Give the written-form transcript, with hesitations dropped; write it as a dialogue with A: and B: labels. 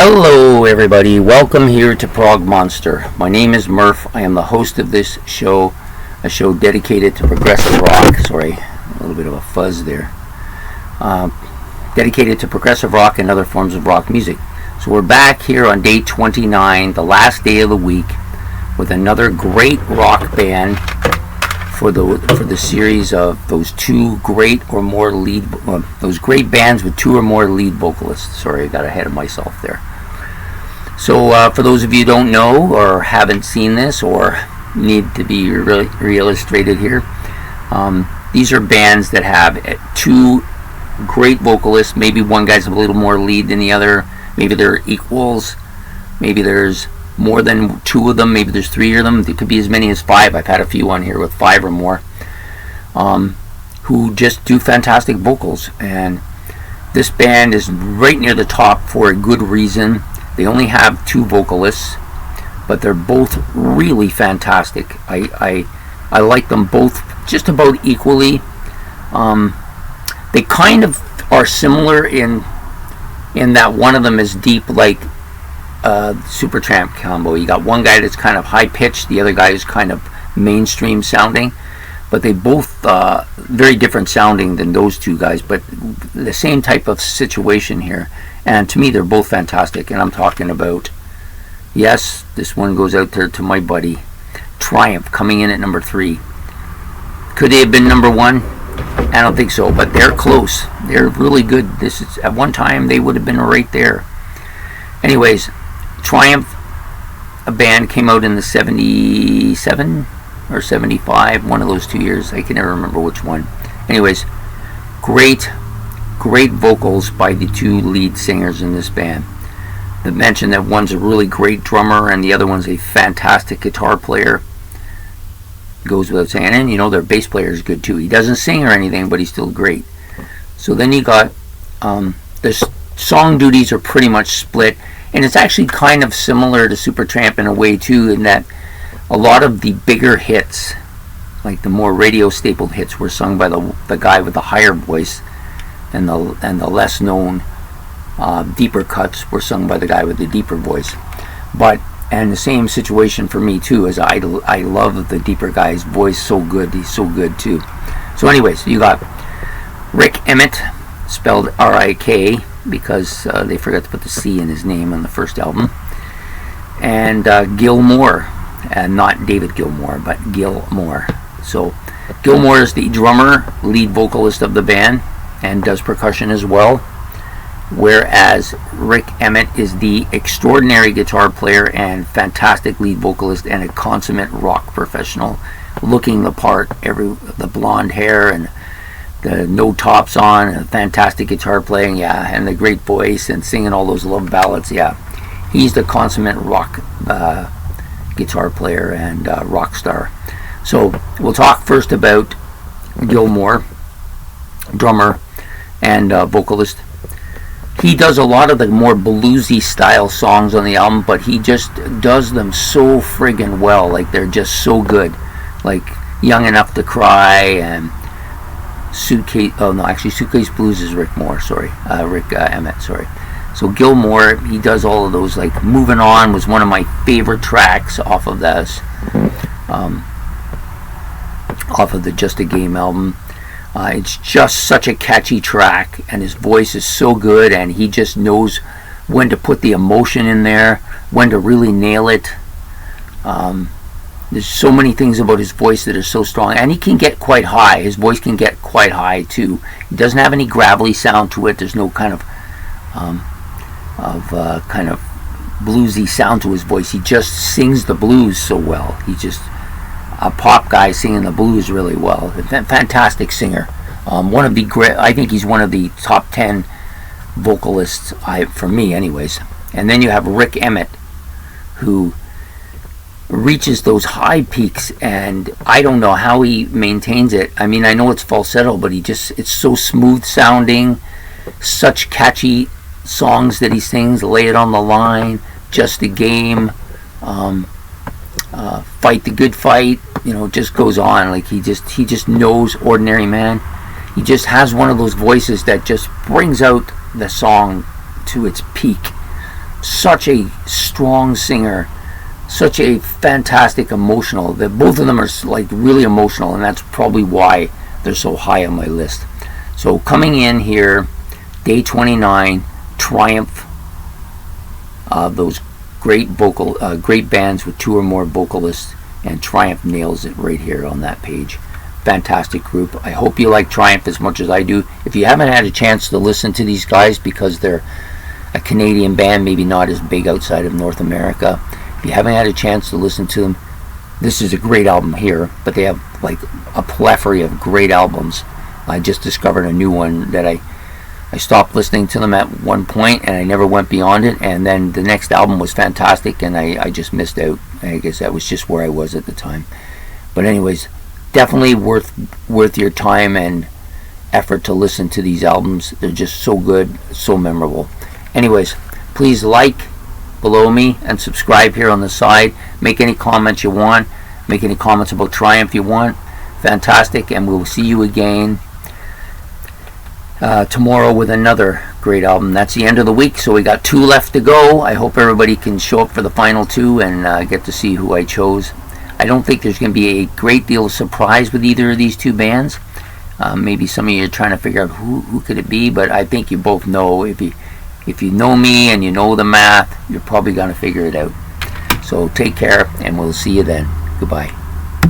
A: Hello everybody, welcome here to Prog Monster. My name is Murph. I am the host of this show, a show dedicated to progressive rock. Sorry, a little bit of a fuzz there. Dedicated to progressive rock and other forms of rock music. So we're back here on day 29, the last day of the week, with another great rock band for the series of those great bands with two or more lead vocalists. Sorry, I got ahead of myself there. So for those of you who don't know or haven't seen this or need to be re-illustrated here, these are bands that have two great vocalists. Maybe one guy's a little more lead than the other. Maybe they're equals. Maybe there's more than two of them. Maybe there's three of them. There could be as many as five. I've had a few on here with five or more who just do fantastic vocals. And this band is right near the top for a good reason. They only have two vocalists, but they're both really fantastic. I like them both just about equally. They kind of are similar in that one of them is deep, like Supertramp combo. You got one guy that's kind of high pitched, the other guy is kind of mainstream sounding, but they both very different sounding than those two guys, but the same type of situation here. And to me, they're both fantastic. And I'm talking about, yes, this one goes out there to my buddy Triumph, coming in at number 3. Could they have been number 1? I don't think so, but they're close. They're really good. This is, at one time they would have been right there. Anyways, Triumph, a band, came out in the 77 or 75, one of those 2 years. I can never remember which one. Anyways, great vocals by the two lead singers in this band. I mentioned that one's a really great drummer and the other one's a fantastic guitar player. Goes without saying. And their bass player is good too. He doesn't sing or anything, but he's still great. So then you got the song duties are pretty much split, and it's actually kind of similar to Supertramp in a way too, in that a lot of the bigger hits, like the more radio stapled hits, were sung by the guy with the higher voice, and the less known deeper cuts were sung by the guy with the deeper voice. And the same situation for me too, as I love the deeper guy's voice so good. He's so good too. So anyways, you got Rick Emmett, spelled R-I-K, because they forgot to put the C in his name on the first album, and Gil Moore, and not David Gilmour, but Gil Moore. So Gilmour is the drummer, lead vocalist of the band, and does percussion as well, whereas Rick Emmett is the extraordinary guitar player and fantastic lead vocalist and a consummate rock professional, looking the part, the blonde hair and the no tops on, and fantastic guitar playing, and the great voice and singing all those love ballads. He's the consummate rock guitar player and rock star. So we'll talk first about Gilmour, drummer and vocalist. He does a lot of the more bluesy style songs on the album, but he just does them so friggin' well. Like, they're just so good. Like Young Enough to Cry and Suitcase Blues is Rick Emmett, sorry. So Gilmour, he does all of those. Like Moving On was one of my favorite tracks off of this, off of the Just a Game album. It's just such a catchy track, and his voice is so good, and he just knows when to put the emotion in there, when to really nail it. There's so many things about his voice that are so strong, and he can get quite high. His voice can get quite high too. He doesn't have any gravelly sound to it. There's no kind of bluesy sound to his voice. He just sings the blues so well. He's just a pop guy singing the blues really well. A fantastic singer. I think he's one of the top 10 vocalists, for me anyways. And then you have Rick Emmett, who reaches those high peaks, and I don't know how he maintains it. I mean, I know it's falsetto, but it's so smooth sounding, such catchy songs that he sings. Lay It on the Line, Just a Game, Fight the Good Fight, just goes on. Like, he just knows Ordinary Man. He just has one of those voices that just brings out the song to its peak. such a strong singer, such a fantastic emotional. That both of them are like really emotional, and that's probably why they're so high on my list. So coming in here, day 29, Triumph. Those great great bands with 2 or more vocalists, and Triumph nails it right here on that page. Fantastic group. I hope you like Triumph as much as I do. If you haven't had a chance to listen to these guys, because they're a Canadian band, maybe not as big outside of North America, if you haven't had a chance to listen to them, this is a great album here, but they have like a plethora of great albums. I just discovered a new one that I stopped listening to them at one point, and I never went beyond it, and then the next album was fantastic, and I just missed out. I guess that was just where I was at the time. But anyways, definitely worth your time and effort to listen to these albums. They're just so good, so memorable. Anyways, please like below me and subscribe here on the side. Make any comments you want. Make any comments about Triumph you want. Fantastic, and we'll see you again tomorrow with another great album. That's the end of the week, so we got 2 left to go. I hope everybody can show up for the final 2 and get to see who I chose. I don't think there's going to be a great deal of surprise with either of these 2 bands. Maybe some of you are trying to figure out who could it be, but I think you both know. If you know me and you know the math, you're probably going to figure it out. So take care, and we'll see you then. Goodbye.